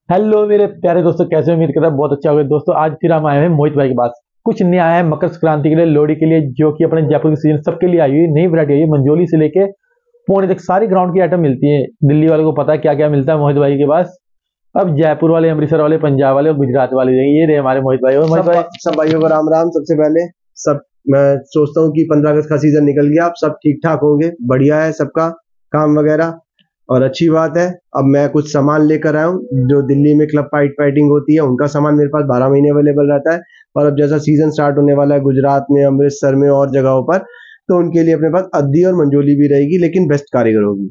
Hello मेरे प्यारे दोस्तों, कैसे हो? उम्मीद करता हूं बहुत अच्छा होगा। दोस्तों आज फिर हम आए हैं मोहित भाई के पास। कुछ नया है मकर संक्रांति के लिए, लोहड़ी के लिए, जो कि अपने जयपुर के सीजन सबके लिए आई हुई नई वैरायटी आई है। मंजोली से लेके पुणे तक सारी ग्राउंड की आइटम मिलती है। दिल्ली वालों को पता है क्या क्या मिलता है मोहित भाई के पास। अब जयपुर वाले, अमृतसर वाले, पंजाब वाले और गुजरात वाले, ये रहे हमारे मोहित भाई। और मोहित भाई, सब भाइयों को राम राम। सबसे पहले सब मैं सोचता हूँ कि 15 अगस्त का सीजन निकल गया, आप सब ठीक ठाक होंगे, बढ़िया है सबका काम वगैरह। और अच्छी बात है, अब मैं कुछ सामान लेकर आया हूँ। जो दिल्ली में क्लब फाइटिंग होती है उनका सामान मेरे पास 12 महीने अवेलेबल रहता है। और अब जैसा सीजन स्टार्ट होने वाला है गुजरात में, अमृतसर में और जगहों पर, तो उनके लिए अपने पास अद्दी और मंजोली भी रहेगी, लेकिन बेस्ट कारीगर होगी।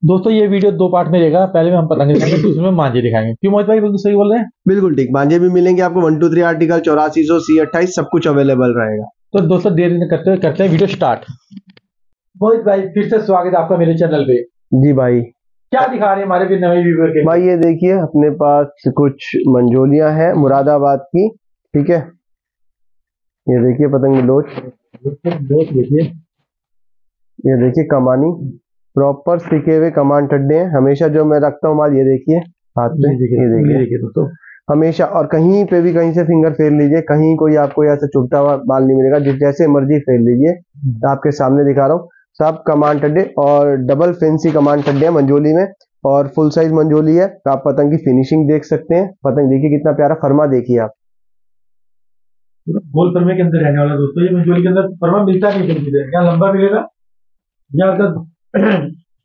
दोस्तों ये वीडियो दो पार्ट में रहेगा। पहले में हम पतंग दिखाएंगे, दूसरे में मांझे दिखाएंगे। क्यों मोहित भाई, बिल्कुल सही बोल रहे हैं। बिल्कुल ठीक, मांझे भी मिलेंगे आपको। 123 आर्टिकल, 8400 C28 सब कुछ अवेलेबल रहेगा। तो दोस्तों देर न करते हैं वीडियो स्टार्ट। मोहित भाई फिर से स्वागत है आपका मेरे चैनल पे। जी भाई। क्या दिखा रहे हैं हमारे भी नए व्यूअर के लिए? भाई ये देखिए, अपने पास कुछ मंजोलियां हैं मुरादाबाद की, ठीक है। ये देखिए पतंग लोच, दोस्त देखिए, ये देखिए कमानी, प्रॉपर सीखे हुए कमान टड्डे हैं। हमेशा जो मैं रखता हूँ माल, ये देखिए हाथ पे, ये देखिए दोस्तों हमेशा। और कहीं पे भी कहीं से फिंगर फेर लीजिए, कहीं कोई आपको ऐसा चुभता हुआ माल नहीं मिलेगा। जिस जैसे मर्जी फेर लीजिए, आपके सामने दिखा रहा हूँ। सब कमान टड्डे और डबल फैंसी कमान टड्डे हैं मंजोली में, और फुल साइज मंजोली है। तो आप पतंग की फिनिशिंग देख सकते हैं। पतंग देखिए कितना प्यारा, फरमा देखिए आप। गोल फर्मे के अंदर रहने वाला। दोस्तों ये मंजोली के अंदर फर्मा मिलता नहीं जल्दी से, यहाँ लंबा मिलेगा, यहाँ अगर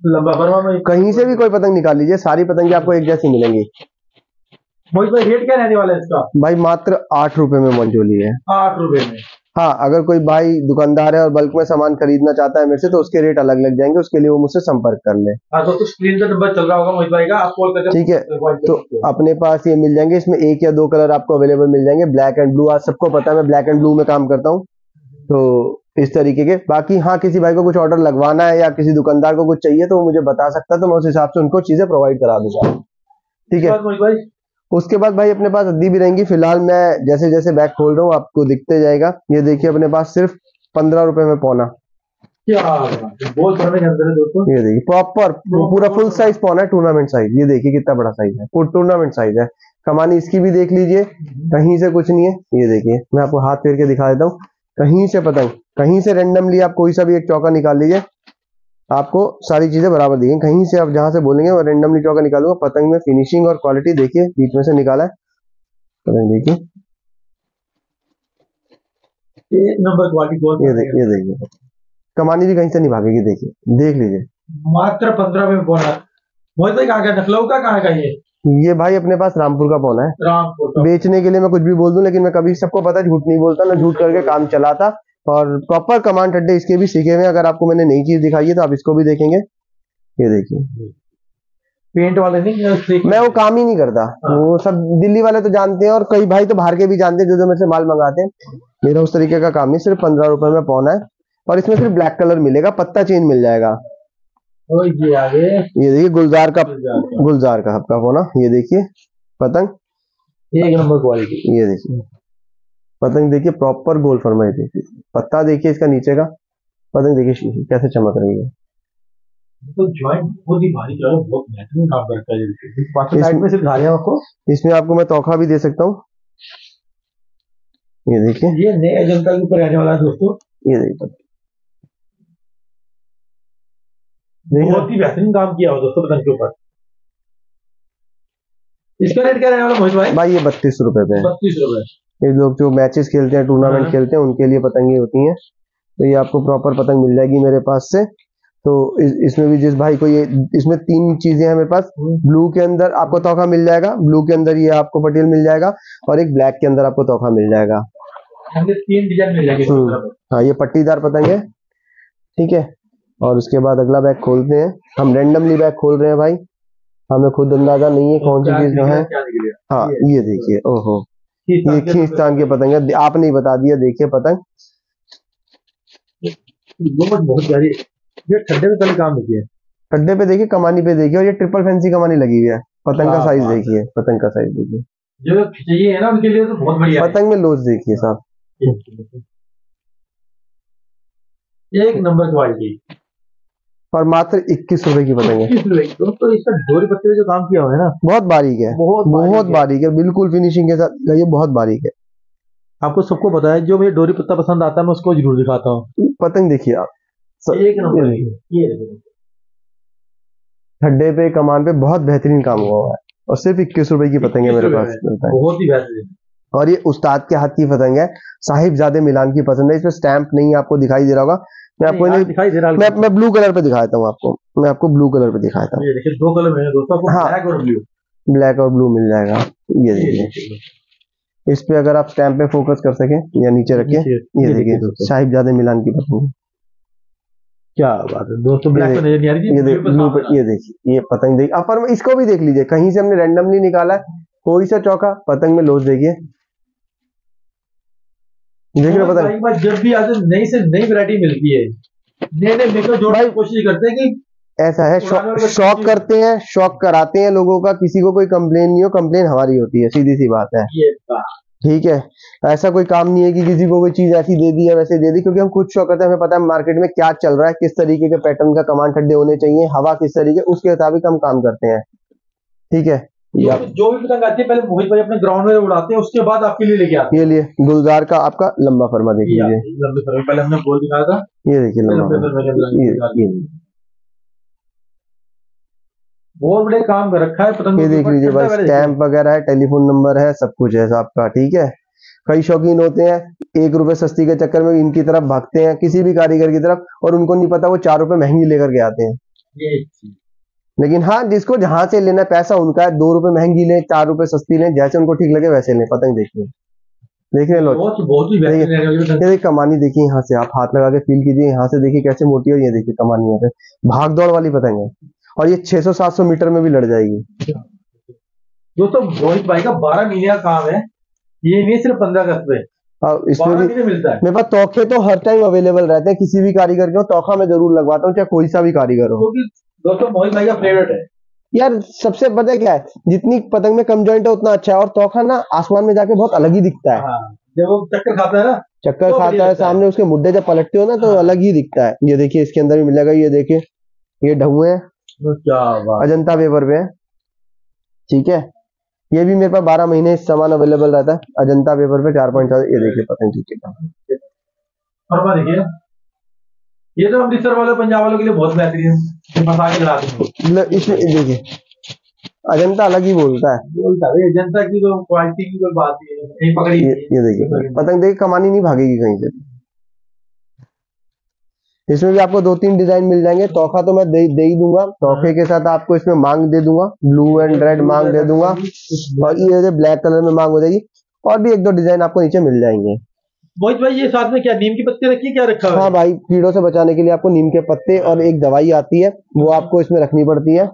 लंबा फर्मा में। कहीं से भी कोई पतंग निकाल लीजिए, सारी पतंगे आपको एक जैसी मिलेंगी। मोहित भाई रेट क्या रहने वाला है इसका? भाई मात्र 8 रुपए में मंजोली है। 8 रुपए में। हाँ, अगर कोई भाई दुकानदार है और बल्क में सामान खरीदना चाहता है मेरे से, तो उसके रेट अलग लग जाएंगे, उसके लिए वो मुझसे संपर्क कर ले। हाँ दोस्तों स्क्रीन पे नंबर चल रहा होगा मोहित भाई का, आप कॉल करके ठीक है। तो अपने पास ये मिल जाएंगे, इसमें 1 या 2 कलर आपको अवेलेबल मिल जाएंगे, ब्लैक एंड ब्लू। आज सबको पता है मैं ब्लैक एंड ब्लू में काम करता हूँ, तो इस तरीके के। बाकी हाँ, किसी भाई को कुछ ऑर्डर लगवाना है या किसी दुकानदार को कुछ चाहिए तो वो मुझे बता सकता है, तो मैं उस हिसाब से उनको चीजें प्रोवाइड करा दूंगा। ठीक है। मोहित भाई उसके बाद भाई अपने पास अद्दी भी रहेंगी। फिलहाल मैं जैसे जैसे बैग खोल रहा हूँ आपको दिखते जाएगा। ये देखिए अपने पास सिर्फ 15 रुपए में पौना। क्या गोल फर्मे के अंदर है दोस्तों। ये देखिए प्रॉपर पूरा फुल साइज पौना है, टूर्नामेंट साइज। ये देखिए कितना बड़ा साइज है, टूर्नामेंट साइज है। कमानी इसकी भी देख लीजिए, कहीं से कुछ नहीं है। ये देखिए मैं आपको हाथ फेर के दिखा देता हूँ। कहीं से पतंग, कहीं से रेंडमली आप कोई सा भी एक चौका निकाल लीजिए, आपको सारी चीजें बराबर दिखेंगी। कहीं से आप जहां से बोलेंगे वो रेंडमली चौका निकालूंगा। पतंग में फिनिशिंग और क्वालिटी देखिए, बीच में से निकाला है पतंग, देखिए एक नंबर क्वालिटी। ये देखिए कमानी भी कहीं से नहीं भागेगी, देखिए देख लीजिए। मात्र 15 में बोला। मोहित भाई कहाँ का, लखनऊ का कहाँ का ये भाई अपने पास रामपुर का पौना है। रामपुर का। बेचने के लिए मैं कुछ भी बोल दूं, लेकिन मैं कभी सबको पता है झूठ नहीं बोलता, ना झूठ करके काम चलाता। और प्रॉपर कमांड अड्डे इसके भी सीखे हुए हैं। अगर आपको मैंने नई चीज दिखाई है तो आप इसको भी देखेंगे। ये देखिए पेंट वाले नहीं, मैं वो काम ही नहीं करता। वो सब दिल्ली वाले तो जानते हैं, और कई भाई तो बाहर के भी जानते हैं जो जो मेरे से माल मंगाते हैं। मेरा उस तरीके का काम नहीं। सिर्फ 15 रुपए में पौना है, और इसमें सिर्फ ब्लैक कलर मिलेगा, पत्ता चेंज मिल जाएगा। ये आगे ये देखिए गुलजार का आपका पौना। ये देखिए पतंग एक नंबर क्वालिटी। ये देखिए पतंग, देखिए प्रॉपर गोल फरमा। ये देखिए पत्ता, देखिए इसका नीचे का पतंग, देखिए कैसे चमक रही है। तो जॉइंट बहुत ही भारी जो है, बहुत बेहतरीन काम करता है। बाकी साइड में सिर्फ धारियां आपको। इसमें आपको मैं तोखा भी दे सकता हूँ। ये देखिए, ये नए जनता के ऊपर रहने वाला है दोस्तों। ये देखिए बहुत ही बेहतरीन काम किया हुआ दोस्तों पतंग के ऊपर। इसका रेट क्या रहने वाला मोहित भाई? भाई ये 32 रुपए पे है। 32 रुपए। ये लोग जो मैचेस खेलते हैं, टूर्नामेंट खेलते हैं, उनके लिए पतंगे होती हैं। तो ये आपको प्रॉपर पतंग मिल जाएगी मेरे पास से। तो इसमें भी जिस भाई को ये, इसमें 3 चीजें हैं मेरे पास। ब्लू के अंदर आपको तोखा मिल जाएगा, ब्लू के अंदर ये आपको पटेल मिल जाएगा, और एक ब्लैक के अंदर आपको तोखा मिल जाएगा। 3 डिजाइन मिल जाएगी। हाँ ये पट्टीदार पतंग है, ठीक है। और उसके बाद अगला बैग खोलते हैं। हम रेंडमली बैग खोल रहे हैं भाई, हमें खुद अंदाजा नहीं है कौन सी चीज है। हाँ ये देखिए, ओहो ये खींचतान के पतंग है, आपने ही बता दिया। देखिए पतंग बहुत प्यारी। ये ठंडे में पहले काम देखिए, खड्डे पे देखिए, कमानी पे देखिए, और ये ट्रिपल फैंसी कमानी लगी हुई है। पतंग का साइज देखिए, पतंग का साइज देखिए, जो चाहिए है ना उनके लिए तो बहुत बढ़िया। पतंग में लोच देखिए साहब, एक नंबर क्वालिटी। और मात्र 21 रुपए की पतंग है। 21 रुपए की। दोस्तों इसका डोरी पत्ते में जो काम किया हुआ है ना, बहुत बारीक है, बहुत बारीक है, बिल्कुल फिनिशिंग के साथ, ये बहुत बारीक है। आपको सबको पता है, जो मुझे डोरी पत्ता पसंद आता है मैं उसको जरूर दिखाता हूँ। पतंग देखिए आप, एक नंबर है ये देखिए। खड्डे पे, कमान पे बहुत बेहतरीन काम हुआ है, और सिर्फ 21 रुपए की पतंग है मेरे पास मिलता है। बहुत ही बेहतरीन। और ये उस्ताद के हाथ की पतंग है, साहिबजादे मिलान की पतंग है। इसमें स्टैंप नहीं आपको दिखाई दे रहा होगा, मैं आपको दिखाई दे रहा, मैं ब्लू कलर पे दिखाता हूँ आपको, मैं आपको ब्लू कलर पे दिखाता हूँ। ये देखिए 2 कलर में है दोस्तों, आपको हाँ, ब्लैक और ब्लू, ब्लैक और ब्लू मिल जाएगा। ये देखिए, इस पे अगर आप स्टैंप पे फोकस कर सके या नीचे रखिए, ये देखिए साहिबजादे मिलान की पतंग। क्या बात है दोस्तों, ब्लैक में नजर नहीं आ रही, ये ब्लू पे, ये देखिए, ये पतंग देखिए। अब इसको भी देख लीजिए, कहीं से हमने रैंडमली निकाला है, कोई सा चौका, पतंग में लोच देखिए, देख रहे पतंग। जब भी आज नई से नई वैरायटी मिलती है, नए मेकर जोड़ने की कोशिश करते हैं कि ऐसा है, शौक करते हैं, शौक कराते हैं लोगों का, किसी को कोई कंप्लेन नहीं हो, कंप्लेन हमारी होती है, सीधी सी बात है। ठीक है, ऐसा कोई काम नहीं है कि किसी को कोई चीज ऐसी दे दी या वैसे दे दी, क्योंकि हम खुद शौक करते हैं, हमें पता है मार्केट में क्या चल रहा है, किस तरीके के पैटर्न का कमान खड्डे होने चाहिए, हवा किस तरीके, उसके मुताबिक हम काम करते हैं। ठीक है, जो भी पतंग आती है पहले मोहित भाई अपने ग्राउंड में उड़ाते हैं, उसके बाद आपके लिए लेके आते हैं। ये लिए गुलजार का आपका लंबा फरमा देख लीजिए, लंबे फरमा पहले हमने बोल दिखाया था, ये देखिए लंबा, बहुत बड़े काम कर रखा है पतंग। ये देख लीजिए भाई, स्टैंप वगैरह है, टेलीफोन नंबर है, सब कुछ है आपका। ठीक है, कई शौकीन होते हैं 1 रुपए सस्ती के चक्कर में इनकी तरफ भागते हैं, किसी भी कारीगर की तरफ, और उनको नहीं पता वो 4 रुपए महंगी लेकर के आते हैं। लेकिन हाँ, जिसको जहां से लेना पैसा उनका है, 2 रुपए महंगी लें, 4 रुपए सस्ती लें, जैसे उनको ठीक लगे वैसे लें। पतंग देखिए, देख रहे लो, ये कमानी देखिए, यहाँ से आप हाथ लगा के फील कीजिए, यहाँ से देखिए कैसे मोटी है, ये देखिए कमानी यहाँ पे भाग दौड़ वाली पतंग है, और ये 600-700 मीटर में भी लड़ जाएगी। दोस्तों मोहित भाई का 12 महीने का काम है, ये नहीं सिर्फ 15 अगस्त पे। इसमें भी मिलता है मेरे पास तोहफे तो हर टाइम अवेलेबल रहते हैं, किसी भी कारीगर के तोहफा मैं जरूर लगवाता हूँ, चाहे कोई सा भी कारीगर हो। दोस्तों मोहित भाई का फेवरेट है यार, सबसे पता क्या है, जितनी पतंग में कम जॉइंट है उतना अच्छा है, और तोहफा ना आसमान में जाके बहुत अलग ही दिखता है। जब वो चक्कर खाता है ना, चक्कर खाता है सामने, उसके मुड्डे जब पलटते हो ना तो अलग ही दिखता है। ये देखिए, इसके अंदर भी मिलेगा, ये देखिए, ये ढहुए हैं, क्या अजंता पेपर पे है। ठीक है, ये भी मेरे पास 12 महीने इस सामान अवेलेबल रहता है, अजंता पेपर पे 4.4। ये देखिए पतंग, ठीक है, देखिए ये तो अमृतसर वाले पंजाब वालों के लिए बहुत बेहतरीन है। इसमें देखिए अजंता अलग ही बोलता है, अजंता की तो क्वालिटी की कोई बात नहीं पकड़ी। ये देखिए पतंग देखिए, कमानी नहीं भागेगी कहीं से। इसमें भी आपको 2-3 डिजाइन मिल जाएंगे। तोहफा तो मैं दे ही दूंगा, तोहफे के साथ आपको इसमें मांग दे दूंगा, ब्लू एंड रेड मांग दे दूंगा, और ये ब्लैक कलर में मांग हो जाएगी, और भी 1-2 डिजाइन आपको नीचे मिल जाएंगे। मोहित भाई ये साथ में क्या नीम की पत्ते रखी है, क्या रखा है? हाँ भाई, कीड़ों से बचाने के लिए आपको नीम के पत्ते और एक दवाई आती है, वो आपको इसमें रखनी पड़ती है,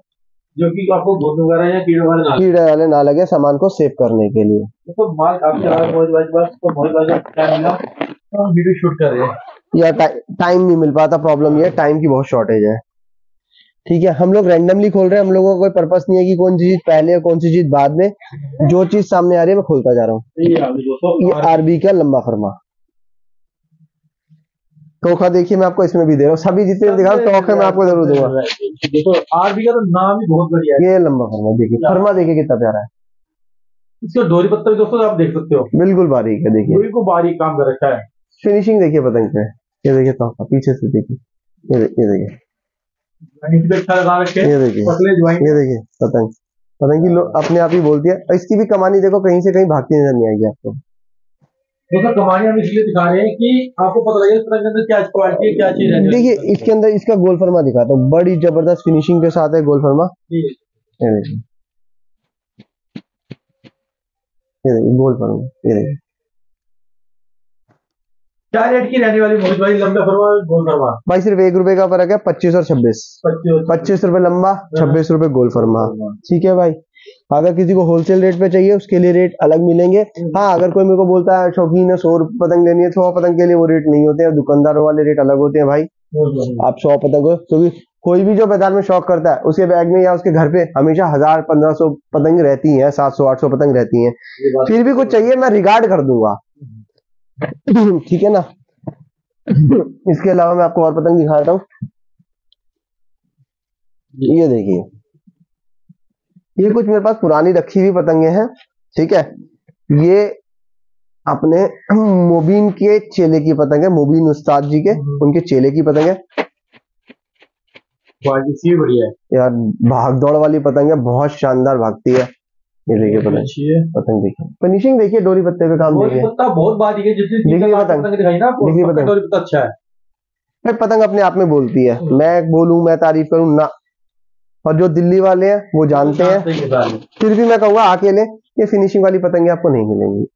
जो कि आपको घुन वगैरह या कीड़े वाले ना लगे, सामान को सेव करने के लिए। तो माल काफी आ रहा है मोहित भाई के पास, तो मोहित भाई को क्या मिला, तो हम वीडियो शूट कर रहे हैं, या टाइम नहीं मिल पाता, प्रॉब्लम ये है, टाइम की बहुत शॉर्टेज है। ठीक है, हम लोग रैंडमली खोल रहे हैं, हम लोगों का कोई पर्पस नहीं है कि कौन सी चीज पहले और कौन सी चीज बाद में, जो चीज सामने आ रही है मैं खोलता जा रहा हूँ। ये आरबी का लंबा फरमा तोहफा देखिए, मैं आपको इसमें भी दे रहा हूँ, सभी जितने दिखा रहा हूँ तोहफे मैं आपको जरूर दूंगा। देखो आरबी का तो नाम ही बहुत बढ़िया है। ये लंबा फरमा देखिए, फरमा देखिए कितना प्यारा है, इसका डोरी पत्ता भी दोस्तों आप देख सकते हो, बिल्कुल बारीक है, देखिए बिल्कुल बारीक काम कर रखा है। फिनिशिंग देखिए पतंग पे, ये देखिए तोहफा पीछे से देखिए, ये देखिए ये देखिए पतंग की अपने आप ही बोलती है। इसकी भी कमानी देखो, कहीं से कहीं भागती नजर नहीं आएगी आपको। दोस्तों कमानी हम इसलिए दिखा रहे हैं कि आपको पता लगे इस तरह के अंदर क्या क्वालिटी है, क्या चीज है। देखिए इसके अंदर इसका गोल फरमा दिखाता हूँ, बड़ी जबरदस्त फिनिशिंग के साथ है गोल फरमा। ये देखिए गोल फरमा, ये देखिए क्या रेट की रहने वाली मोहित भाई लंबा फरमा गोल फरमा? भाई सिर्फ 1 रुपए का फर्क है, 25 और 26। 25 रुपए लंबा, 26 रुपए गोल फरमा। ठीक है भाई, अगर किसी को होलसेल रेट पे चाहिए उसके लिए रेट अलग मिलेंगे। हाँ, अगर कोई मेरे को बोलता है शौकीन है 100 पतंग लेनी है, 100 पतंग के लिए वो रेट नहीं होते हैं, दुकानदारों वाले रेट अलग होते हैं भाई। आप 100 पतंग हो, क्योंकि कोई भी जो बाजार में शौक करता है उसके बैग में या उसके घर पे हमेशा 1000-1500 पतंग रहती है, 700-800 पतंग रहती है, फिर भी कुछ चाहिए मैं रिगार्ड कर दूंगा। ठीक है ना। इसके अलावा मैं आपको और पतंग दिखाता हूँ, ये देखिए, ये कुछ मेरे पास पुरानी रखी हुई पतंगे हैं, ठीक है। ये अपने मोबिन के चेले की पतंग है, मोबिन उस्ताद जी के, उनके चेले की पतंग है। बढ़िया है यार, भाग दौड़ वाली पतंग है, बहुत शानदार भागती है। ये देखिए पतंग, पतंग देखिए, फिनिशिंग देखिए, डोरी पत्ते पे काम देखिए, बहुत बात है। देखिए पतंग दिखाई ना, देखिए पतंग अच्छा है भाई। पतंग अपने आप में बोलती है, मैं बोलूं, मैं तारीफ करूं ना। और जो दिल्ली वाले हैं वो जानते हैं, फिर भी मैं कहूंगा आके ले, ये फिनिशिंग वाली पतंगे आपको नहीं मिलेंगी।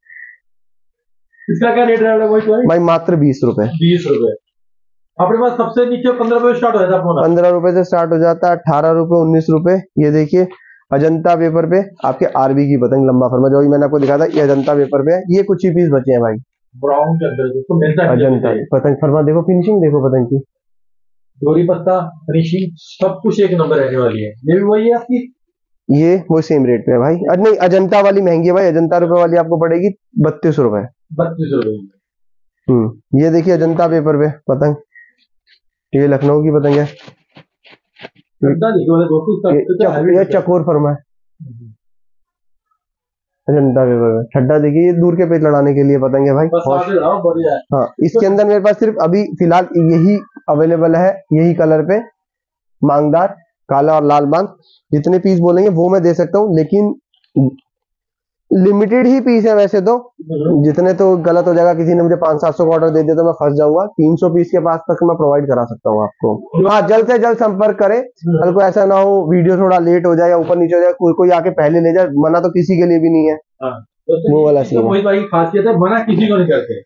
इसका क्या रेट है भाई? मात्र 20 रुपए। 20 रुपए। अपने पास सबसे नीचे 15 रुपए स्टार्ट हो जाता है, 15 रुपए से स्टार्ट हो जाता है, 18 रुपए, 19 रुपए। ये देखिए अजंता पेपर पे आपके आरबी की पतंग, लंबा फरमा, जो मैंने आपको दिखा था, ये अजंता पेपर पे है। ये कुछ ही पीस बचे हैं भाई, ब्राउन के अंदर तो मिलता है अजंता पतंग फरमा। देखो फिनिशिंग, देखो पतंग की, डोरी पत्ता, फिनिशिंग, सब कुछ एक नंबर रहने वाली है। ये भी वही है आपकी, ये वो सेम रेट पे है भाई। नहीं, अजंता वाली महंगी है भाई, अजंता रुपए वाली आपको पड़ेगी 32 रुपए। 32 रुपए। ये देखिए अजंता पेपर पे पतंग, ये लखनऊ की पतंग है। ये चकोर फरमा है, अजंता पेपर में। छड्डा देखिए, ये दूर के पेच लड़ाने के लिए पतंग है भाई। हाँ, इसके अंदर मेरे पास सिर्फ अभी फिलहाल यही अवेलेबल है, यही कलर पे, मांगदार, काला और लाल मांग। जितने पीस बोलेंगे वो मैं दे सकता हूँ, लेकिन लिमिटेड ही पीस है वैसे तो। जितने तो गलत हो जाएगा, किसी ने मुझे 500-700 का ऑर्डर दे दिया तो मैं फंस जाऊंगा। 300 पीस के पास तक मैं प्रोवाइड करा सकता हूँ आपको। हाँ, जल्द से जल्द संपर्क करें, कल को ऐसा ना हो वीडियो थोड़ा लेट हो जाए या ऊपर नीचे हो जाए, कोई आके पहले ले जाए, मना तो किसी के लिए भी नहीं है। वो वाला सीन वही भाई खासियत है, मना किसी को नहीं करते।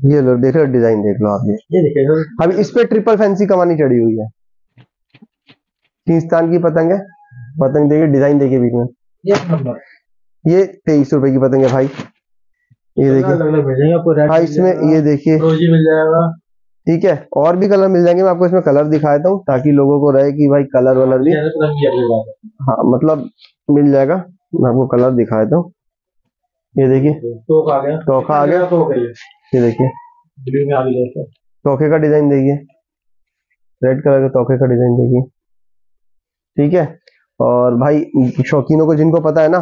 ये लो, देख लो डिजाइन, देख लो आप। ये अभी इस पे ट्रिपल फैंसी कमानी चढ़ी हुई है, किंगस्तान की पतंग है। पतंग देखिए, डिजाइन देखिए बीच में, ये 23 रुपए की पतंग है भाई। ये देखिए हाँ, इसमें ये देखिए मिल जाएगा, ठीक है। और भी कलर मिल जाएंगे, मैं आपको इसमें कलर दिखा देता हूँ ताकि लोगों को रहे कि भाई कलर वलर भी, हाँ मतलब मिल जाएगा। मैं आपको कलर दिखा देता हूँ। ये देखिए तोखा आ गया, ये देखिए तोखे का डिजाइन देखिए, रेड कलर के तोखे का डिजाइन देखिए, ठीक है। और भाई शौकीनों को जिनको पता है ना,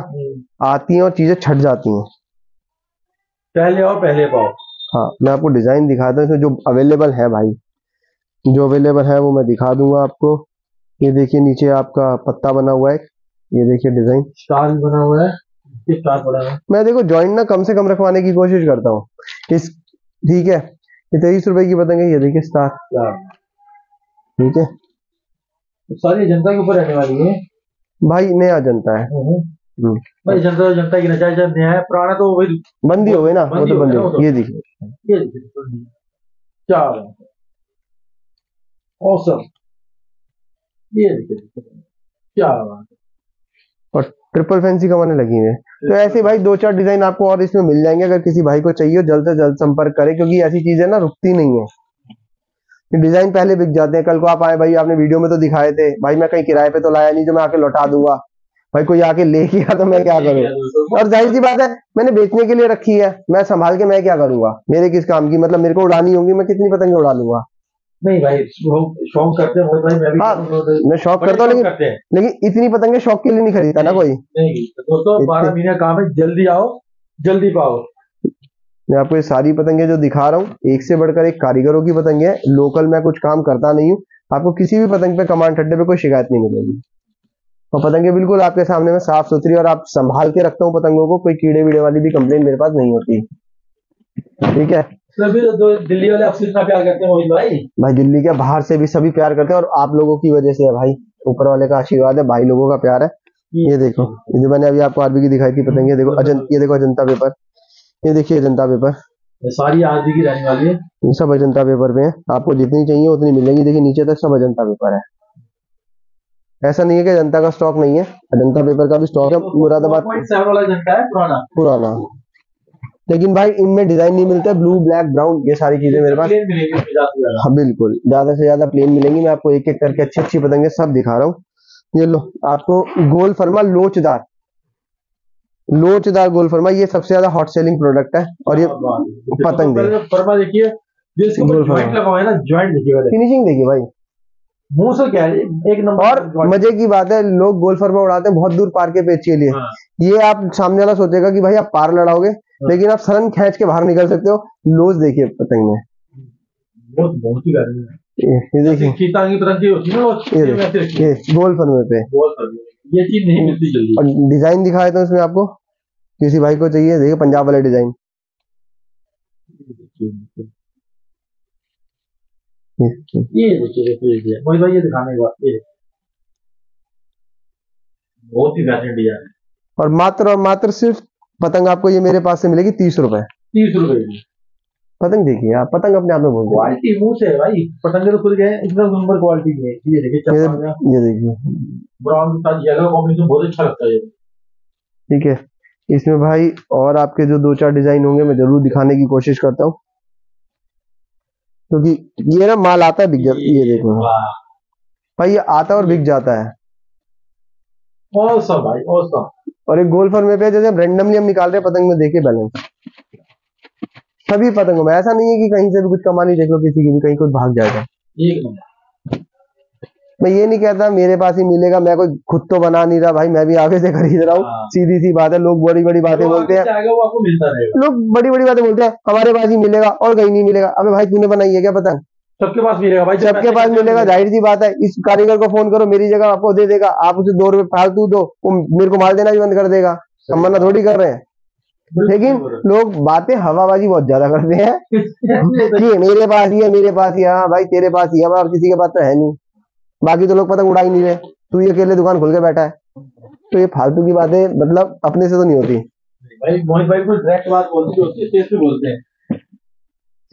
आती हैं और चीजें छट जाती हैं, पहले और पहले पाओ। हाँ, मैं आपको डिजाइन दिखाता हूँ इसमें जो अवेलेबल है भाई, जो अवेलेबल है वो मैं दिखा दूंगा आपको। ये देखिए नीचे आपका पत्ता बना हुआ है, ये देखिए डिजाइन, स्टार बना हुआ है, स्टार बना है। मैं देखो जॉइंट ना कम से कम रखवाने की कोशिश करता हूँ इस, ठीक है। ये 23 रुपए की पतंग है, ये देखिए स्टार, ठीक है। सारी जनता के ऊपर रहने वाली है भाई, नया जनता है भाई। जनता की नजायज नया है, पुराना तो वही बंदी हो गई ना, वो तो बंदी हो गई। ये देखिए, क्या औसम, ये देखिए क्या बात है। और ट्रिपल फैंसी कमाने लगी है। तो ऐसे भाई 2-4 डिजाइन आपको और इसमें मिल जाएंगे। अगर किसी भाई को चाहिए जल्द से जल्द संपर्क करें, क्योंकि ऐसी चीजें ना रुकती नहीं है, डिजाइन पहले बिक जाते हैं। कल को आप आए भाई, आपने वीडियो में तो दिखाए थे भाई, मैं कहीं किराए पे तो लाया नहीं जो मैं आके लौटा दूंगा। भाई कोई आके ले गया तो मैं क्या करूँ? और जाहिर सी बात है, मैंने बेचने के लिए रखी है, मैं संभाल के मैं क्या करूंगा? मेरे किस काम की? मतलब मेरे को उड़ानी होगी, मैं कितनी पतंगे उड़ा लूंगा? नहीं भाई, शौक करते हैं भाई, मैं भी हाँ, मैं शौक करता हूँ, लेकिन इतनी पतंगे शौक के लिए नहीं खरीदता ना कोई। नहीं दोस्तों, 12 महीने काम है, जल्दी आओ जल्दी पाओ। मैं आपको ये सारी पतंगे जो दिखा रहा हूँ, एक से बढ़कर एक कारीगरों की पतंगे है। लोकल मैं कुछ काम करता नहीं हूँ। आपको किसी भी पतंग पे, कमांड ठड्डे पे कोई शिकायत नहीं मिलेगी। और पतंगे बिल्कुल आपके सामने में साफ सुथरी, और आप संभाल के रखता हूँ पतंगों को, कोई कीड़े वीड़े वाली भी कंप्लेन मेरे पास नहीं होती, ठीक है। तो दिल्ली वाले आपसे इतना प्यार करते हैं भाई, दिल्ली के बाहर से भी सभी प्यार करते हैं, और आप लोगों की वजह से है भाई, ऊपर वाले का आशीर्वाद है, भाई लोगों का प्यार है। ये देखो, ये जो मैंने अभी आपको आरबी की दिखाई थी पतंगे, देखो ये देखो अजंता पेपर, ये देखिए अजंता पेपर, सारी आरबी की रहने वाली है, ये सब अजंता पेपर पे है। आपको जितनी चाहिए उतनी मिलेंगी। देखिए नीचे तक सब अजंता पेपर है, ऐसा नहीं है कि अजंता का स्टॉक नहीं है, अजंता पेपर का भी स्टॉक है। मुरादाबाद वाला अजंता है पुराना, लेकिन भाई इनमें डिजाइन नहीं मिलता, ब्लू ब्लैक ब्राउन ये सारी चीजें मेरे पास। हाँ बिल्कुल, ज्यादा से ज्यादा प्लेन मिलेंगी। मैं आपको एक एक करके अच्छी अच्छी पतंगे सब दिखा रहा हूँ। ये लो, आपको गोल फरमा लोचदार गोल फरमा, ये सबसे ज्यादा हॉट सेलिंग प्रोडक्ट है। और ये पतंग फरमा देखिए, जो इसके ऊपर जॉइंट लगा हुआ है ना, जॉइंट देखिए, फिनिशिंग देखिए भाई, मुंह से क्या है, एक नंबर। और मजे की बात है, लोग गोल्फर में उड़ाते हैं बहुत दूर पार के पेच के लिए। हाँ। ये आप सामने वाला सोचेगा कि भाई आप पार लड़ाओगे, लेकिन आप सरन खींच के बाहर निकल सकते हो। लोज देखिए पतंग में, बहुत ही गर्मी है। ये देखिए, चीतांगी पतंग की होती है ना, ये गोल्फर में पे ये चीज नहीं मिलती जल्दी। और डिजाइन दिखा देता हूँ इसमें आपको, किसी भाई को चाहिए देखिए पंजाब वाले डिजाइन। ये देखिए भाई, ये दिखाने का, ये बहुत ही बेहतरीन डिजाइन है। और मात्र सिर्फ पतंग आपको ये मेरे पास से मिलेगी 30 रुपए। 30 रुपए की पतंग देखिए आप, पतंग अपने आप में बोल क्वालिटी मुंह से है भाई, पतंग तो खुद गए, इतना नंबर क्वालिटी की है। ये देखिए, ये देखिए ब्राउन के साथ येलो कॉम्बिनेशन बहुत अच्छा लगता है ये। ठीक है, इसमें भाई और आपके जो 2-4 डिजाइन होंगे मैं जरूर दिखाने की कोशिश करता हूँ, क्योंकि ये ना माल आता है बिक जाता है। ये देखो भाई, ये आता है और बिक जाता है। औसम भाई, औसम। और एक गोल्फर में पे जैसे हम रेंडमली हम निकाल रहे हैं पतंग में, देखिए बैलेंस सभी पतंगों में। ऐसा नहीं है कि कहीं से भी कुछ कमानी देख लो किसी की भी, कहीं कुछ भाग जाएगा। मैं ये नहीं कहता मेरे पास ही मिलेगा, मैं कोई खुद तो बना नहीं रहा भाई, मैं भी आगे से खरीद रहा हूँ। सीधी सी बात है, लोग बड़ी बड़ी बातें बोलते हैं, वो आपको मिलता रहेगा। लोग बड़ी बड़ी बातें बोलते हैं हमारे पास ही मिलेगा और कहीं नहीं मिलेगा। अबे भाई तूने बनाई है क्या पतंग? सबके पास मिलेगा भाई, सबके पास मिलेगा, जाहिर सी बात है। इस कारीगर को फोन करो, मेरी जगह आपको दे देगा, आप उसे 2 रुपए फालतू दो, वो मेरे को माल देना भी बंद कर देगा। हम मना थोड़ी कर रहे हैं, लेकिन लोग बातें हवाबाजी बहुत ज्यादा करते हैं कि मेरे पास ही है, मेरे पास ही है। हाँ भाई तेरे पास ही है, अब किसी के पास तो है नहीं। बाकी तो लोग पतंग उड़ा ही नहीं रहे, तू ये अकेले दुकान खोल के बैठा है। तो ये फालतू की बातें मतलब अपने से तो नहीं होती भाई। मोहित भाई को डायरेक्ट बात बोलते हैं,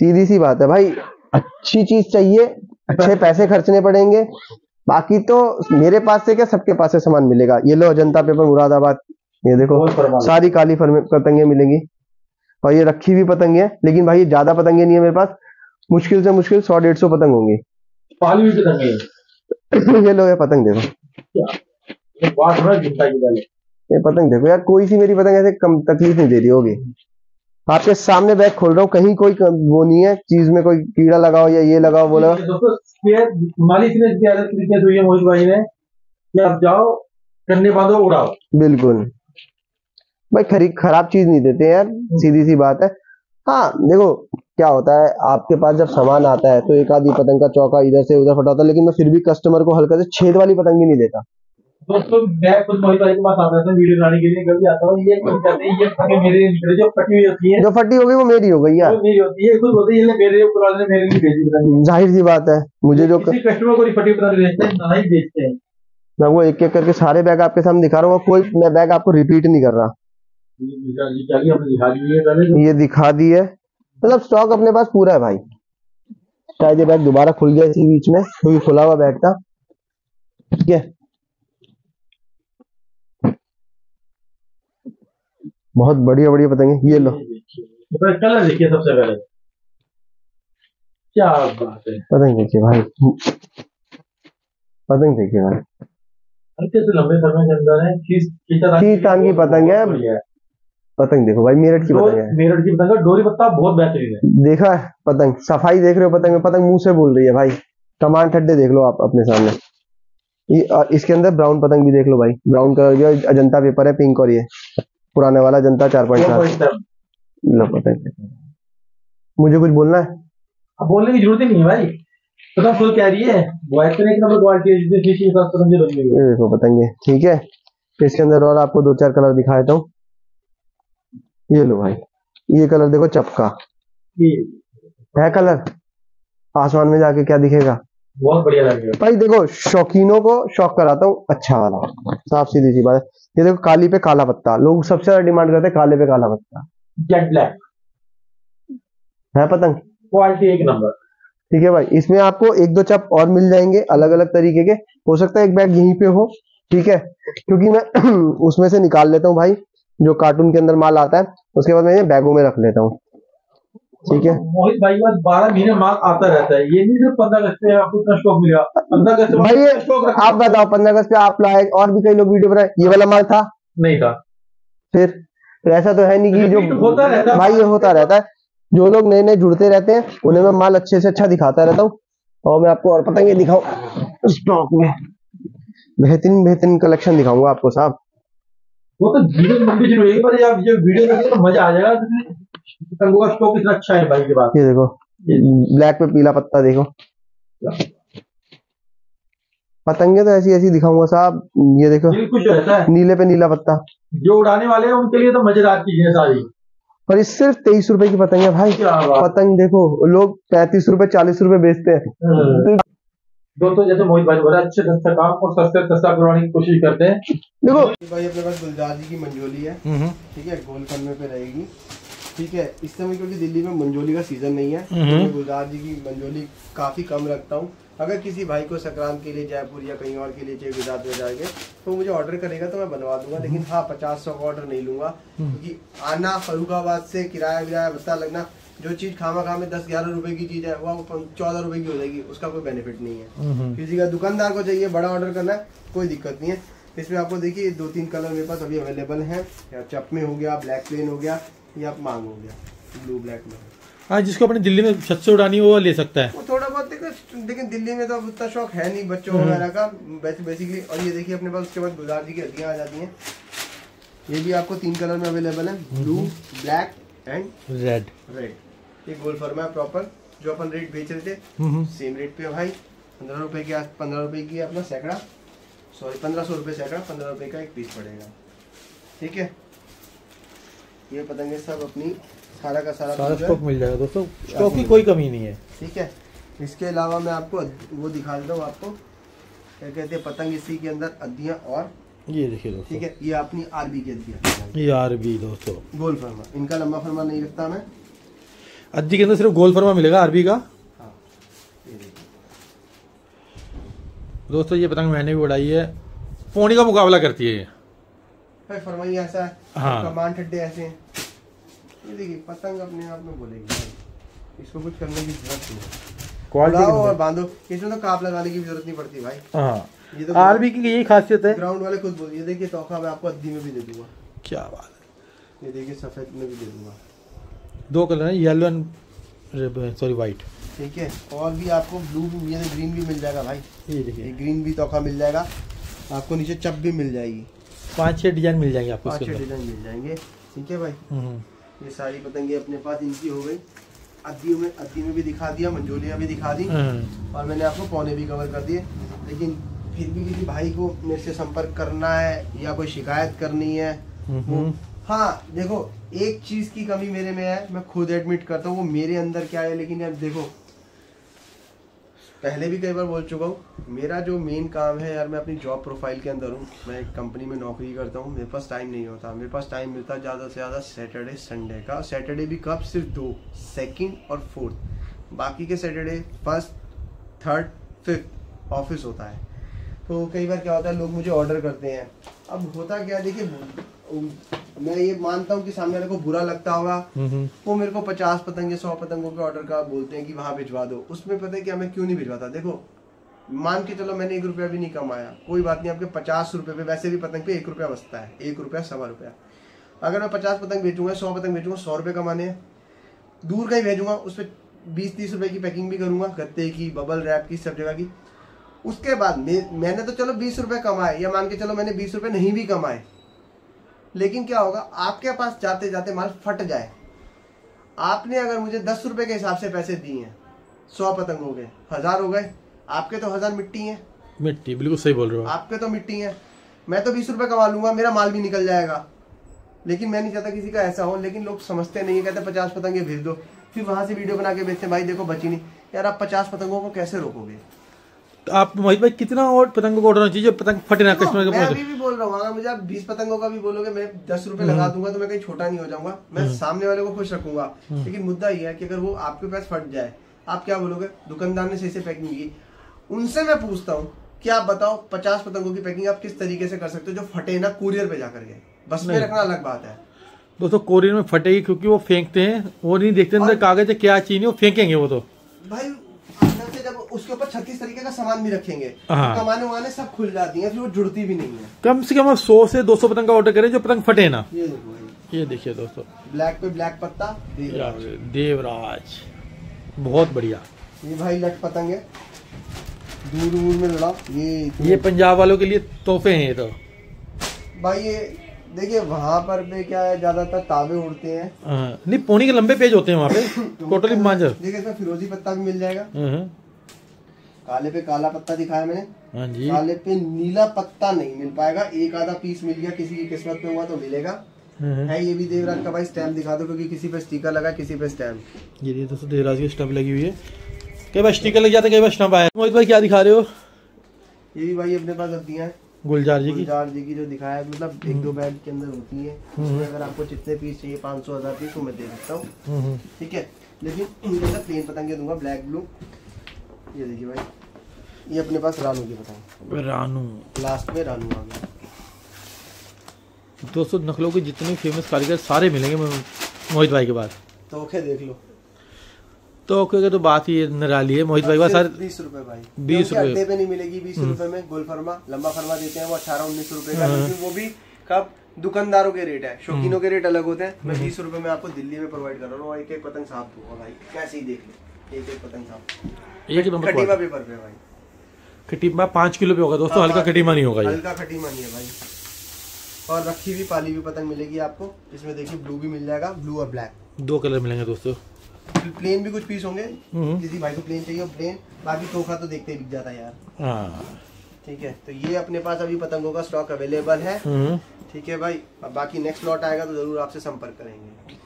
सीधी सी बात है भाई। अच्छी चीज चाहिए, अच्छे पैसे खर्चने पड़ेंगे, बाकी तो मेरे पास से क्या सबके पास से सामान मिलेगा। ये लो अजंता पेपर मुरादाबाद, ये देखो सारी काली पतंगे मिलेंगी। और ये रखी हुई पतंगे है, लेकिन भाई ज्यादा पतंगे नहीं है मेरे पास, मुश्किल से मुश्किल 100-150 पतंग होंगी। पाली हुई पतंगे ये लो ये पतंग देखो, ये पतंग देखो यार, कोई सी मेरी पतंग ऐसे कम तकलीफ नहीं दे रही होगी। आपके सामने बैग खोल रहा हूँ, कहीं कोई वो नहीं है चीज में कोई कीड़ा लगाओ या ये लगाओ वो लगाओ। मालिक ने मोहित भाई ने कि आप जाओ करने बांधो उड़ाओ। बिल्कुल भाई खराब चीज नहीं देते यार, सीधी सी बात है। हाँ देखो क्या होता है, आपके पास जब सामान आता है तो एक आधी पतंग का चौका इधर से उधर फटा होता है, लेकिन मैं फिर भी कस्टमर को हल्का से छेद वाली पतंग भी नहीं देता। दोस्तों मैं खुद मोहित भाई के पास आता था वीडियो बनाने के लिए, कभी आता हूँ, ये कहते हैं ये पतंग मेरे निकले, जो फटी हुई होती है, जो फटी हो गई वो मेरी हो गई यार, मेरी होती है। खुद बोलते हैं मेरे ऊपर वाले ने मेरे लिए भेजी पतंग। जाहिर सी बात है, मुझे जो कस्टमर को फटी पतंग भेजते हैं ना ही बेचते हैं। मैं वो एक एक करके सारे बैग आपके सामने दिखा रहा हूँ, कोई मैं बैग आपको रिपीट नहीं कर रहा। ये दिखा दी है, मतलब स्टॉक अपने पास पूरा है भाई। शायद ये बैग दोबारा खुल गया इसी बीच में, क्योंकि खुला हुआ बैग था। ठीक है, बहुत बढ़िया बढ़िया पतंगे। ये लो कलर देखिए, सबसे पहले क्या बात है, पतंग देखिए भाई, पतंग देखिए भाई, हल्के से लंबे समय के अंदर है, चीतान की पतंग है। पतंग देखो भाई, मेरठ की पतंग है, मेरठ की पतंग, डोरी पत्ता बहुत बेहतरीन है। देखा है पतंग, सफाई देख रहे हो पतंग में, पतंग मुंह से बोल रही है भाई। कमान ठड्डे देख लो आप अपने सामने। ये इसके अंदर ब्राउन पतंग भी देख लो भाई, ब्राउन कलर की अजंता पेपर है, पिंक, और ये पुराने वाला अजंता 4.7। लो पतंग, मुझे कुछ बोलना है? अब बोलने की जरूरत ही नहीं है भाई, पतंग खुद कह रही है, एक नंबर क्वालिटी है। देखो पतंगे, ठीक है। इसके अंदर और आपको 2-4 कलर दिखा देता हूँ। ये लो भाई, ये कलर देखो, चपका है कलर, आसमान में जाके क्या दिखेगा, बहुत बढ़िया लगेगा भाई। देखो शौकीनों को शौक कराता हूँ अच्छा वाला, साफ सीधी सी बात है। ये देखो काली पे काला पत्ता, लोग सबसे ज्यादा डिमांड करते हैं काले पे काला पत्ता, जेट ब्लैक है पतंग, क्वालिटी एक नंबर। ठीक है भाई, इसमें आपको 1-2 चप और मिल जाएंगे अलग अलग तरीके के। हो सकता है एक बैग यहीं पे हो, ठीक है, क्योंकि मैं उसमें से निकाल लेता हूँ भाई, जो कार्टून के अंदर माल आता है, उसके बाद मैं बैगों में रख लेता हूँ। ठीक है, मोहित भाई के पास 12 महीने माल आता रहता है, ये नहीं सिर्फ 15 अगस्त पे आपको इतना स्टॉक मिलेगा। 15 अगस्त भाई आप बताओ, 15 अगस्त पे आप लाए और भी कई लोग वीडियो बनाए, ये वाला माल था नहीं था? फिर तो ऐसा तो है नहीं कि जो होता रहता है भाई, ये होता रहता है। जो लोग नए नए जुड़ते रहते हैं उन्हें मैं माल अच्छे से अच्छा दिखाता रहता हूँ। और मैं आपको और पतंगे दिखाऊं स्टॉक में, बेहतरीन बेहतरीन कलेक्शन दिखाऊंगा आपको साहब। वो तो वीडियो लंबी चल रही है, आप ये वीडियो देखेंगे तो मजा आ जाएगा। पतंगों का स्टॉक इतना अच्छा है भाई के पास। ये देखो ब्लैक पे पीला पत्ता देखो, पतंगे तो ऐसी ऐसी दिखाऊंगा साहब। ये देखो कुछ रहता है नीले पे नीला पत्ता, जो उड़ाने वाले हैं उनके लिए तो मजेदार चीजें हैं सारी। और ये सिर्फ 23 रुपए की पतंग है भाई। पतंग देखो लोग 35 रुपए 40 रुपए बेचते हैं। दोस्तों जैसे मोहित भाई बोला, अच्छे सस्ता काम और सस्ते सस्ता करवाने की कोशिश करते हैं। देखो भाई अपने पास गुलजार जी की मंजोली है, ठीक है, गोल कलमे पे रहेगी, ठीक है। इस समय क्योंकि दिल्ली में मंजोली का सीजन नहीं है, तो मैं गुलजार जी की मंजोली काफी कम रखता हूँ। अगर किसी भाई को संक्रांत के लिए जयपुर या कहीं और के लिए चाहिए गुजरात में जाएंगे तो मुझे ऑर्डर करेगा तो मैं बनवा दूंगा, लेकिन हाँ 50-100 का ऑर्डर नहीं लूंगा, क्योंकि आना फरुखाबाद से किराया विराया भत्ता लगना, जो चीज खामा खा में 10-11 रुपए की चीज है वो 14 रुपए की हो जाएगी, उसका कोई बेनिफिट नहीं है। किसी का दुकानदार को चाहिए बड़ा ऑर्डर करना है कोई दिक्कत नहीं है। इसमें आपको देखिए 2-3 कलर मेरे पास अभी अवेलेबल है, या चप में हो गया, ब्लैक प्लेन हो गया, या मांग हो गया ब्लू ब्लैक में। हाँ, जिसको अपने दिल्ली में छत से उड़ानी हो वो ले सकता है। वो थोड़ा बहुत देखो, लेकिन दिल्ली में तो अब उतना शौक है नहीं बच्चों वगैरह का बेसिकली। और ये देखिए अपने पास उसके बाद गुलजार जी की हड्डियां आ जाती हैं। ये भी आपको 3 कलर में अवेलेबल है, ब्लू ब्लैक एंड रेड। ये गोल फर्मा है प्रॉपर, जो अपन रेट बेच रहे थे सेम रेट पे भाई। 15 रुपए की 15 रुपए की अपना सैकड़ा, सॉरी 1500 रुपए सैकड़ा, 15 रुपए का एक पीस पड़ेगा, ठीक है। ये पतंगे सब अपनी सारा का सारा स्टॉक मिल जाएगा दोस्तों, स्टॉक की कोई कमी नहीं है, ठीक है। इसके अलावा मैं आपको वो दिखा देता हूँ, आपको क्या कहते हैं पतंग इसी के अंदर अद्दियां, और ये देखिए दोस्तों, ठीक है, ये अपनी आरबी की अद्दियां, ये आरबी दोस्तों गोल फरमा, इनका लंबा फरमा नहीं रखता मैं। अद्दी के अंदर सिर्फ गोल फरमा मिलेगा आरबी का। हाँ, ये देखिए दोस्तों ये पतंग मैंने भी उड़ाई है, पौनी का मुकाबला करती है ये भाई। फरमाई ऐसा है, हाँ, कमान ठड्डे ऐसे हैं। ये देखिए पतंग अपने आप में बोलेगी भाई, इसको कुछ करने की जरूरत नहीं है, और बांधो, इसमें तो काप लगाने की भी जरूरत नहीं पड़ती भाई। हाँ, ये तो आरबी की यही खासियत है, ग्राउंड वाले खुद बोलिए। देखिए तोहफा मैं आपको अद्दी में भी दे दूंगा, क्या बात है। ये देखिए सफेद में भी दे दूंगा, 2 कलर है, येलो एंड सॉरी व्हाइट, ठीक है। और भी आपको ब्लू भी, ये ग्रीन भी मिल जाएगा भाई। ये देखिए ग्रीन भी तोहफा मिल जाएगा आपको, नीचे चप भी मिल जाएगी, 5-6 डिजाइन मिल जाएंगे आपको, 5-6 डिजाइन मिल जाएंगे, ठीक है भाई। ये सारी पतंगे अपने पास इनकी हो गई। अद्दी में भी दिखा दिया, मंजोलियां भी दिखा दी, और मैंने आपको पौने भी कवर कर दिए। लेकिन फिर भी किसी भाई को मेरे से संपर्क करना है या कोई शिकायत करनी है, हाँ देखो एक चीज की कमी मेरे में है, मैं खुद एडमिट करता हूँ, वो मेरे अंदर क्या है। लेकिन यार देखो, पहले भी कई बार बोल चुका हूँ, मेरा जो मेन काम है यार, मैं अपनी जॉब प्रोफाइल के अंदर हूँ, मैं एक कंपनी में नौकरी करता हूँ, मेरे पास टाइम नहीं होता। मेरे पास टाइम मिलता है ज़्यादा से ज़्यादा सैटरडे संडे का। सैटरडे भी कब, सिर्फ 2, 2nd और 4th, बाकी के Saturday 1st, 3rd, 5th office होता है। तो कई बार क्या होता है, लोग मुझे ऑर्डर करते हैं। अब होता क्या, देखिए मैं ये मानता हूँ कि सामने वाले को बुरा लगता होगा, वो मेरे को 50 पतंग या 100 पतंगों के ऑर्डर का बोलते हैं कि वहां भिजवा दो। उसमें पता है क्या, मैं क्यों नहीं भिजवाता। देखो मान के चलो मैंने 1 रुपया भी नहीं कमाया, कोई बात नहीं, आपके 50 रुपए पे वैसे भी पतंग पे 1 रुपया बचता है, 1 रुपया 1.25 रुपया। अगर मैं 50 पतंग बेचूंगा, 100 पतंग बेचूंगा, 100 रुपये कमाने हैं। दूर का ही भेजूंगा, उस पर 20-30 रुपए की पैकिंग भी करूंगा, गत्ते की, बबल रैप की, सब जगह की। उसके बाद मैंने तो चलो 20 रुपए कमाए, या मान के चलो मैंने 20 रुपए नहीं भी कमाए, लेकिन क्या होगा, आपके पास जाते जाते माल फट जाए। आपने अगर मुझे 10 रुपए के हिसाब से पैसे दिए हैं, 100 पतंग हो गए, 1000 हो गए, आपके तो 1000 मिट्टी है, मिट्टी, बिल्कुल सही बोल रहे हो, आपके तो मिट्टी है। मैं तो 20 रुपए कमा लूंगा, मेरा माल भी निकल जाएगा। लेकिन मैं नहीं चाहता किसी का ऐसा हो, लेकिन लोग समझते नहीं, कहते 50 पतंगे भेज दो, फिर वहां से वीडियो बना के भेजते, भाई देखो बची नहीं। यार आप 50 पतंगों को कैसे रोकोगे। आप मोहित भाई कितना और पतंगों को ऑर्डर होना चाहिए, पतंग फटे ना कस्टमर के। मैं अभी भी बोल रहा हूँ, अगर मुझे आप 20 पतंगों का भी बोलोगे, मैं 10 रुपए लगा दूंगा, तो मैं कहीं छोटा नहीं हो जाऊंगा, मैं सामने वाले को खुश रखूंगा। लेकिन मुद्दा ये है कि अगर वो आपके पास फट जाए, आप क्या बोलोगे, दुकानदार ने सही से पैकिंग की। उनसे मैं पूछता हूँ कि आप बताओ 50 पतंगों की पैकिंग आप किस तरीके से कर सकते हो जो फटे ना, कुरियर पे जाकर के, बस में रखना अलग बात है। दोस्तों कोरियर में फटेगी, क्योंकि वो फेंकते हैं, वो नहीं देखते अंदर कागज है क्या चीज है, वो फेंकेंगे वो तो भाई। अंदर से जब उसके ऊपर 36 तरीके का सामान भी रखेंगे, तो कमाने वाने सब खुल जाती है, फिर वो जुड़ती भी नहीं है। कम से कम 100 से 200 पतंग का ऑर्डर करें जो पतंग फटे ना। ये देखो ये देखिए दोस्तों, ब्लैक पे ब्लैक पत्ता देवराज, बहुत बढ़िया। ये भाई लट पतंग है, दूर दूर में लड़ा। ये पंजाब वालों के लिए तोहफे हैं ये तो भाई। ये देखिए वहाँ पर भी क्या है, ज्यादातर तावे उड़ते हैं। नहीं, पोनी के लंबे पेज होते हैं वहाँ पे। टोटली मांझर। देखिए इसमें फिरोजी पत्ता भी मिल जाएगा। काले पे काला पत्ता दिखाया मैंने। हाँ जी। काले पे नीला पत्ता नहीं मिल पाएगा, एक आधा पीस मिल गया, किसी की किस्मत में हुआ तो मिलेगा। है ये भी देवराज का भाई। स्टैम्प दिखा दो, क्योंकि किसी पे स्टिकर लगा, किसी पे स्टैम्प। ये दोस्तों देवराज की स्टैम्प लगी हुई है। कई बार स्टिकर लग जाता है, कई बार स्टैम्प आया। मोहित भाई क्या दिखा रहे हो? ये भी भाई अपने पास अब दिया है गुलजार जी की जो दिखाया, मतलब 1-2 बैग के अंदर होती है। उसमें अगर आपको जितने पीस चाहिए, 500-1000 पीस, वो मैं दे सकता हूँ। ठीक है, लेकिन इनके प्लेन पतंगे दूंगा, ब्लैक ब्लू। ये देखिए भाई, ये अपने पास रानू की पतंग। रानू लास्ट में रानू आ गया। दोस्तों नकलों के जितने फेमस कारीगर सारे मिलेंगे मोहित भाई के पास। तोखे देख लो। तो तो बात ही निराली है मोहित भाई। सर 20 रुपए भाई, 20 रुपए अड्डे पे नहीं मिलेगी। 20 रुपए में गोल फरमा, लंबा फरमा देते हैं वो 18-19 रुपए का। लेकिन वो भी कब दुकानदारों के रेट है, शौकीनों के रेट अलग होते हैं। मैं 20 रुपए में आपको दिल्ली में प्रोवाइड कर रहा हूँ। एक एक पतंग साफ दूंगा भाई, कैसे ही देख लो। एक एक पतंग साफ, एक नंबर खटीमा पेपर पे भाई। खटीमा 5 किलो पे होगा दोस्तों, हल्का खटीमा नहीं होगा। हल्का खटीमा नहीं है भाई। और रखी हुई पाली हुई पतंग मिलेगी आपको। इसमें देखिए ब्लू भी मिल जाएगा, ब्लू और ब्लैक 2 कलर मिलेंगे दोस्तों। प्लेन भी कुछ पीस होंगे, किसी भाई को प्लेन चाहिए प्लेन। बाकी तोहफा तो देखते ही बिक जाता है यार। ठीक है, तो ये अपने पास अभी पतंगों का स्टॉक अवेलेबल है। ठीक है भाई, अब बाकी नेक्स्ट लॉट आएगा तो जरूर आपसे संपर्क करेंगे।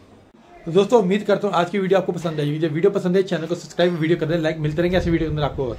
तो दोस्तों उम्मीद करता हूँ आज की वीडियो आपको पसंद आई। जब वीडियो पसंद है चैनल को सब्सक्राइब, वीडियो कर दें लाइक। मिलते रहेंगे ऐसी वीडियो के अंदर आपको।